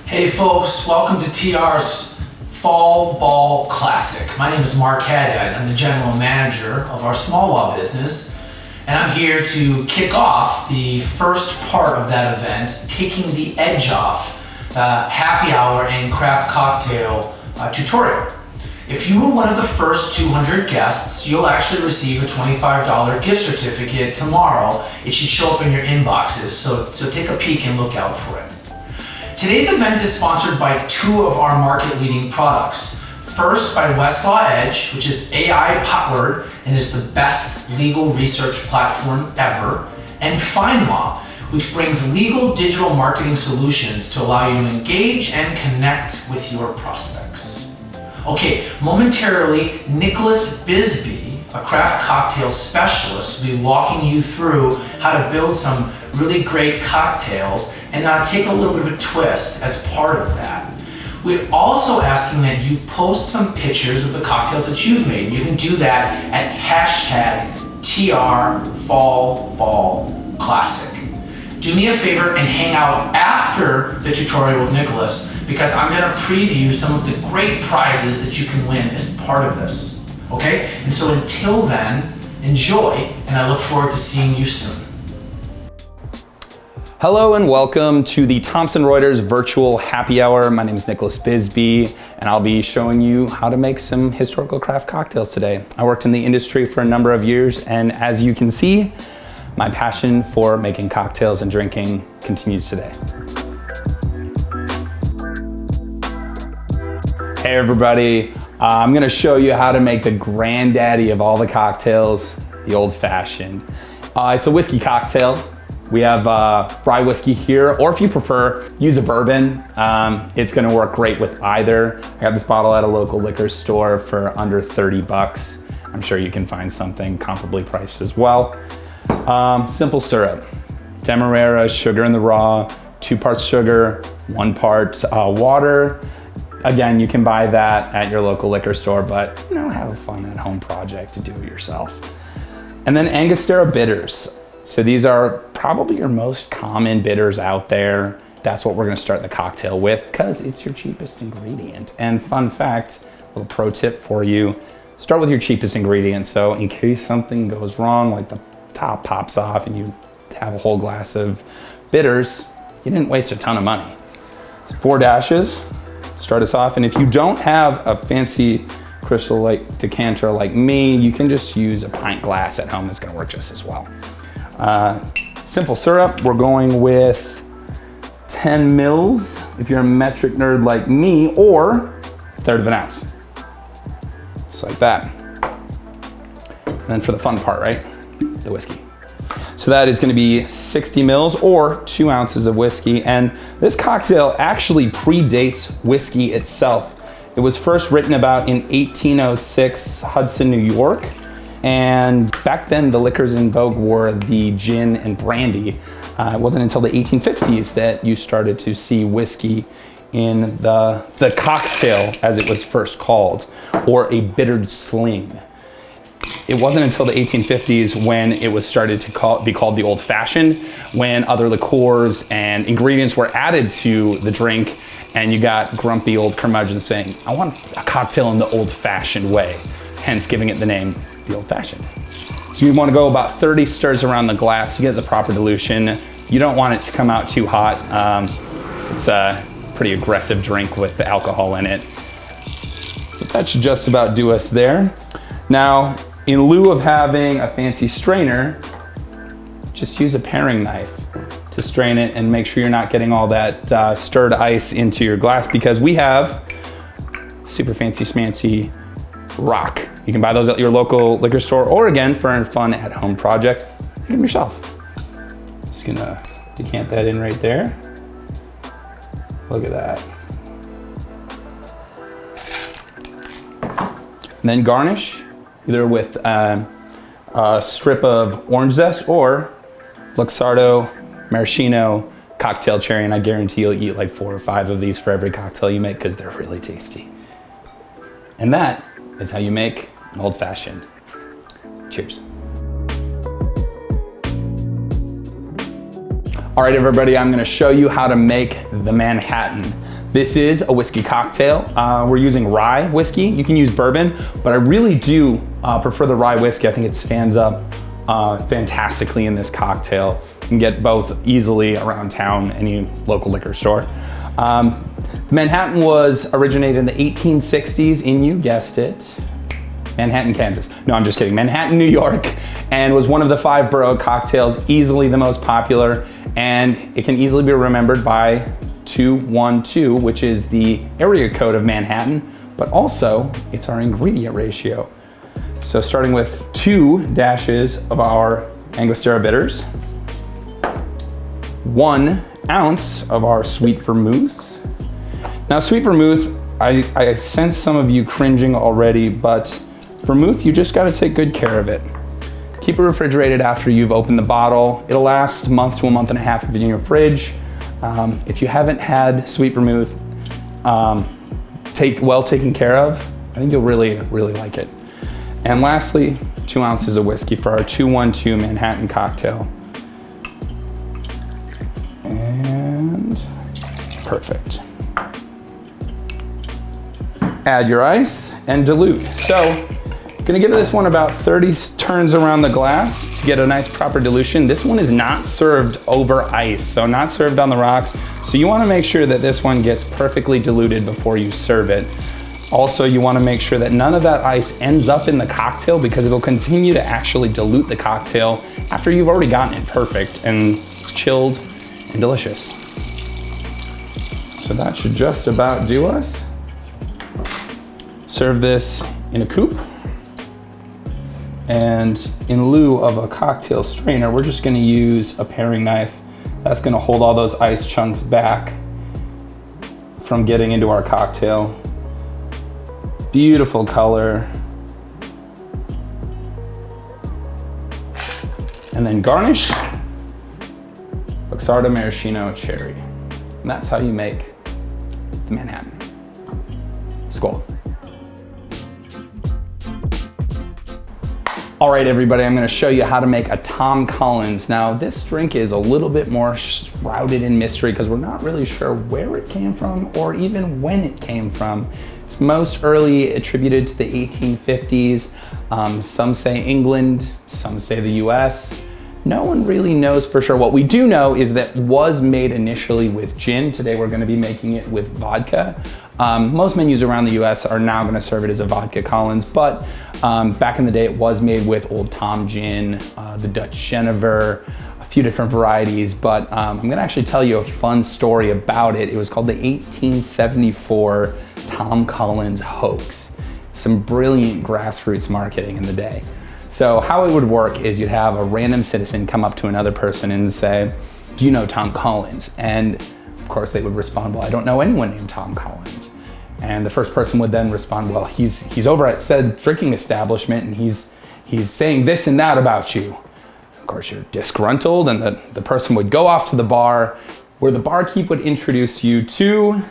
Hey folks, welcome to TR's Fall Ball Classic. My name is Mark Haddad. I'm the general manager of our small law business, and I'm here to kick off the first part of that event, taking the edge off happy hour and craft cocktail tutorial. If you were one of the first 200 guests, you'll actually receive a $25 gift certificate tomorrow. It should show up in your inboxes, so take a peek and look out for it. Today's event is sponsored by two of our market-leading products. First, by Westlaw Edge, which is AI-powered and is the best legal research platform ever, and FindLaw, which brings legal digital marketing solutions to allow you to engage and connect with your prospects. Okay, momentarily, Nicholas Bisbee, a craft cocktail specialist, will be walking you through how to build some really great cocktails and take a little bit of a twist as part of that. We're also asking that you post some pictures of the cocktails that you've made. You can do that at #TRFallBallClassic. Do me a favor and hang out after the tutorial with Nicholas, because I'm gonna preview some of the great prizes that you can win as part of this, okay? And so until then, enjoy, and I look forward to seeing you soon. Hello and welcome to the Thomson Reuters virtual happy hour. My name is Nicholas Bisbee, and I'll be showing you how to make some historical craft cocktails today. I worked in the industry for a number of years, and as you can see, my passion for making cocktails and drinking continues today. Hey everybody, I'm gonna show you how to make the granddaddy of all the cocktails, the old fashioned. It's a whiskey cocktail. We have rye whiskey here, or if you prefer, use a bourbon. It's gonna work great with either. I got this bottle at a local liquor store for under 30 bucks. I'm sure you can find something comparably priced as well. Simple syrup, demerara, sugar in the raw, 2 parts sugar, 1 part water. Again, you can buy that at your local liquor store, but have a fun at home project to do it yourself. And then Angostura bitters. So these are probably your most common bitters out there. That's what we're gonna start the cocktail with because it's your cheapest ingredient. And fun fact, little pro tip for you, start with your cheapest ingredient. So in case something goes wrong, like the top pops off and you have a whole glass of bitters, you didn't waste a ton of money. So 4 dashes, start us off. And if you don't have a fancy crystal like decanter like me, you can just use a pint glass at home. It's gonna work just as well. Simple syrup, we're going with 10 mils if you're a metric nerd like me, or 1/3 of an ounce. Just like that. And then for the fun part, right? The whiskey. So that is gonna be 60 mils or 2 ounces of whiskey. And this cocktail actually predates whiskey itself. It was first written about in 1806, Hudson, New York. And back then, the liquors in vogue were the gin and brandy. It wasn't until the 1850s that you started to see whiskey in the cocktail, as it was first called, or a bittered sling. It wasn't until the 1850s when it was started to be called the old fashioned, when other liqueurs and ingredients were added to the drink, and you got grumpy old curmudgeons saying, I want a cocktail in the old fashioned way, hence giving it the name the old fashioned. So you want to go about 30 stirs around the glass to get the proper dilution. You don't want it to come out too hot. It's a pretty aggressive drink with the alcohol in it. But that should just about do us there. Now, in lieu of having a fancy strainer, just use a paring knife to strain it and make sure you're not getting all that stirred ice into your glass, because we have super fancy schmancy rock. You can buy those at your local liquor store, or again, for a fun at-home project, make them yourself. Just gonna decant that in right there. Look at that. And then garnish, either with a strip of orange zest or Luxardo maraschino cocktail cherry, and I guarantee you'll eat like 4 or 5 of these for every cocktail you make because they're really tasty. And that is how you make an old fashioned. Cheers. All right, everybody, I'm gonna show you how to make the Manhattan. This is a whiskey cocktail. We're using rye whiskey. You can use bourbon, but I really do prefer the rye whiskey. I think it stands up fantastically in this cocktail. You can get both easily around town, any local liquor store. Manhattan was originated in the 1860s in, you guessed it, Manhattan, Kansas. No, I'm just kidding. Manhattan, New York, and was one of the 5 borough cocktails, easily the most popular, and it can easily be remembered by 212, which is the area code of Manhattan, but also it's our ingredient ratio. So starting with 2 dashes of our Angostura bitters, 1 ounce of our sweet vermouth. Now sweet vermouth, I sense some of you cringing already, but vermouth, you just gotta take good care of it. Keep it refrigerated after you've opened the bottle. It'll last a month to a month and a half if it's in your fridge. If you haven't had sweet vermouth well taken care of, I think you'll really, really like it. And lastly, 2 ounces of whiskey for our 212 Manhattan cocktail. And perfect. Add your ice and dilute. So, gonna give this one about 30 turns around the glass to get a nice proper dilution. This one is not served over ice, so not served on the rocks. So you wanna make sure that this one gets perfectly diluted before you serve it. Also, you wanna make sure that none of that ice ends up in the cocktail because it'll continue to actually dilute the cocktail after you've already gotten it perfect and chilled and delicious. So that should just about do us. Serve this in a coupe. And in lieu of a cocktail strainer, we're just gonna use a paring knife. That's gonna hold all those ice chunks back from getting into our cocktail. Beautiful color. And then garnish, Luxardo maraschino cherry. And that's how you make the Manhattan. Skål. All right, everybody, I'm gonna show you how to make a Tom Collins. Now, this drink is a little bit more shrouded in mystery because we're not really sure where it came from or even when it came from. It's most early attributed to the 1850s. Some say England, some say the US. No one really knows for sure. What we do know is that it was made initially with gin. Today we're gonna be making it with vodka. Most menus around the US are now gonna serve it as a vodka Collins, but back in the day it was made with Old Tom gin, the Dutch Genever, a few different varieties, but I'm gonna actually tell you a fun story about it. It was called the 1874 Tom Collins hoax. Some brilliant grassroots marketing in the day. So how it would work is you'd have a random citizen come up to another person and say, do you know Tom Collins? And of course they would respond, well, I don't know anyone named Tom Collins. And the first person would then respond, well, he's over at said drinking establishment and he's saying this and that about you. Of course you're disgruntled and the person would go off to the bar where the barkeep would introduce you to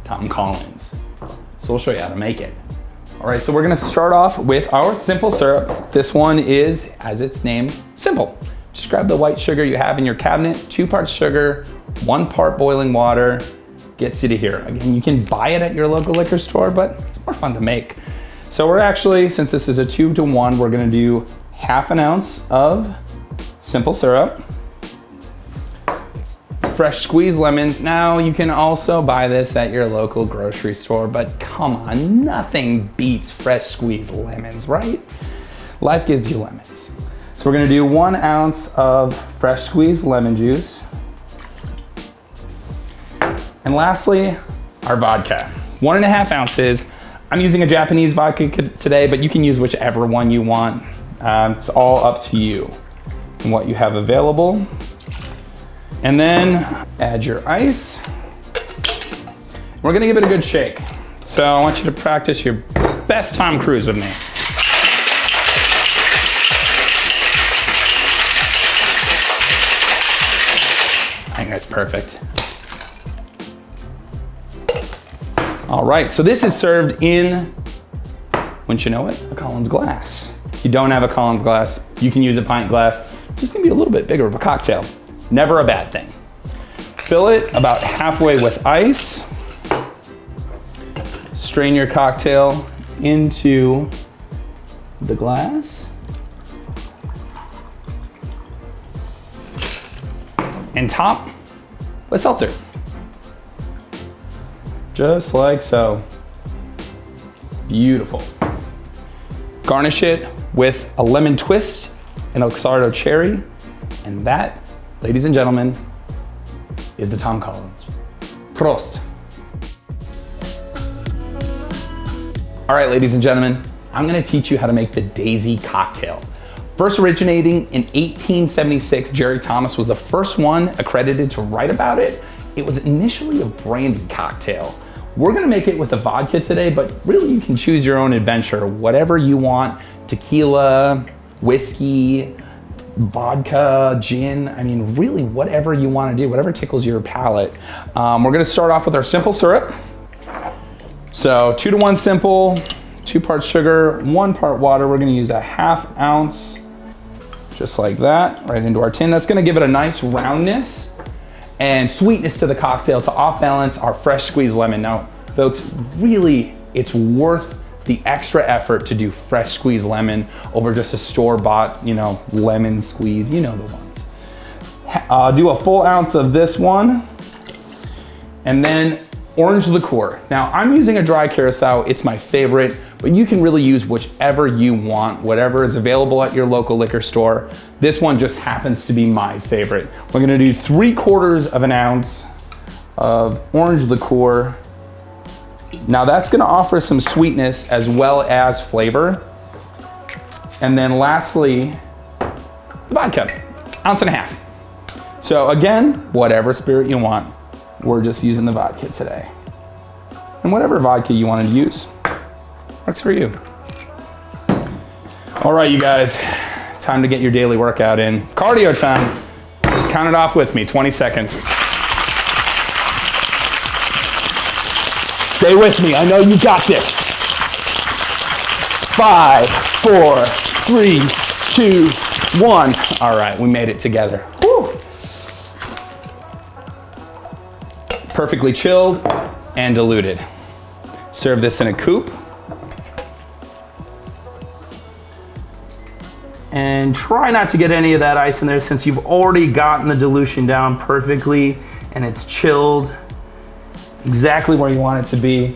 Tom Collins. So we'll show you how to make it. All right, so we're gonna start off with our simple syrup. This one is, as its name, simple. Just grab the white sugar you have in your cabinet, 2 parts sugar, 1 part boiling water, gets you to here. Again, you can buy it at your local liquor store, but it's more fun to make. So we're actually, since this is a 2-to-1, we're gonna do 1/2 ounce of simple syrup. Fresh squeezed lemons. Now you can also buy this at your local grocery store, but come on, nothing beats fresh squeezed lemons, right? Life gives you lemons. So we're gonna do 1 ounce of fresh squeezed lemon juice. And lastly, our vodka. 1.5 ounces. I'm using a Japanese vodka today, but you can use whichever one you want. It's all up to you and what you have available. And then add your ice. We're gonna give it a good shake. So I want you to practice your best Tom Cruise with me. I think that's perfect. All right, so this is served in, wouldn't you know it, a Collins glass. If you don't have a Collins glass, you can use a pint glass. Just gonna be a little bit bigger of a cocktail. Never a bad thing. Fill it about halfway with ice. Strain your cocktail into the glass. And top with seltzer. Just like so. Beautiful. Garnish it with a lemon twist and Luxardo cherry. And that, ladies and gentlemen, is the Tom Collins. Prost. All right, ladies and gentlemen, I'm gonna teach you how to make the Daisy cocktail. First originating in 1876, Jerry Thomas was the first one accredited to write about it. It was initially a brandy cocktail. We're gonna make it with a vodka today, but really you can choose your own adventure, whatever you want, tequila, whiskey, vodka, gin, I mean, really whatever you wanna do, whatever tickles your palate. We're gonna start off with our simple syrup. So 2-to-1 simple, 2 parts sugar, 1 part water. We're gonna use a 1/2 ounce, just like that, right into our tin. That's gonna give it a nice roundness and sweetness to the cocktail to off balance our fresh squeezed lemon. Now, folks, really, it's worth the extra effort to do fresh squeezed lemon over just a store-bought, lemon squeeze, the ones. Do a full ounce of this one, and then orange liqueur. Now, I'm using a dry curacao. It's my favorite, but you can really use whichever you want, whatever is available at your local liquor store. This one just happens to be my favorite. We're gonna do 3/4 of an ounce of orange liqueur. Now, that's gonna offer some sweetness as well as flavor. And then lastly, the vodka, 1.5 ounces. So again, whatever spirit you want. We're just using the vodka today. And whatever vodka you want to use, works for you. All right, you guys, time to get your daily workout in. Cardio time. Count it off with me, 20 seconds. Stay with me, I know you got this. 5, 4, 3, 2, 1. All right, we made it together. Woo. Perfectly chilled and diluted. Serve this in a coupe. And try not to get any of that ice in there since you've already gotten the dilution down perfectly and it's chilled exactly where you want it to be.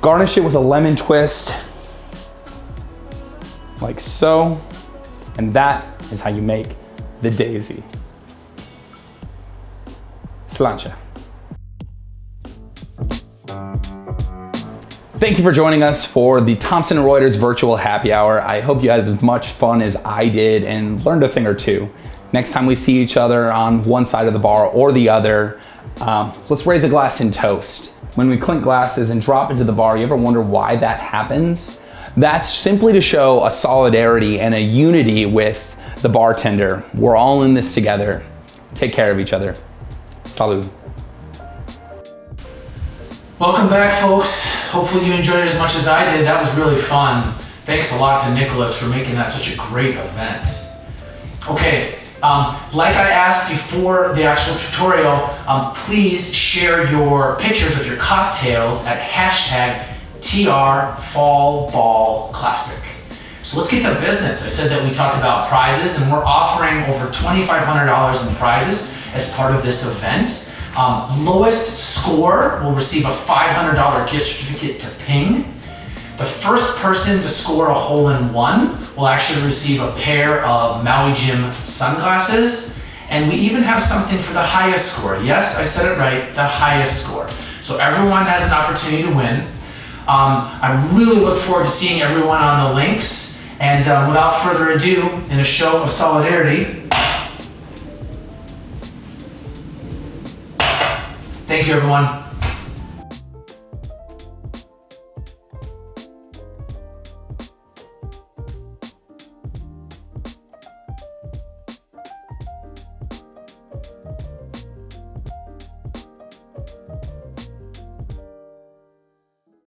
Garnish it with a lemon twist, like so. And that is how you make the Daisy. Sláinte. Thank you for joining us for the Thomson and Reuters virtual happy hour. I hope you had as much fun as I did and learned a thing or two. Next time we see each other on one side of the bar or the other, let's raise a glass and toast. When we clink glasses and drop into the bar, you ever wonder why that happens? That's simply to show a solidarity and a unity with the bartender. We're all in this together. Take care of each other. Salud. Welcome back, folks. Hopefully you enjoyed it as much as I did. That was really fun. Thanks a lot to Nicholas for making that such a great event. Okay, like I asked before the actual tutorial, please share your pictures of your cocktails at #TRFallBallClassic. So let's get to business. I said that we talked about prizes, and we're offering over $2,500 in prizes as part of this event. Lowest score will receive a $500 gift certificate to Ping. The first person to score a hole-in-one will actually receive a pair of Maui Jim sunglasses. And we even have something for the highest score. Yes, I said it right, the highest score. So everyone has an opportunity to win. I really look forward to seeing everyone on the links. And without further ado, in a show of solidarity, thank you, everyone.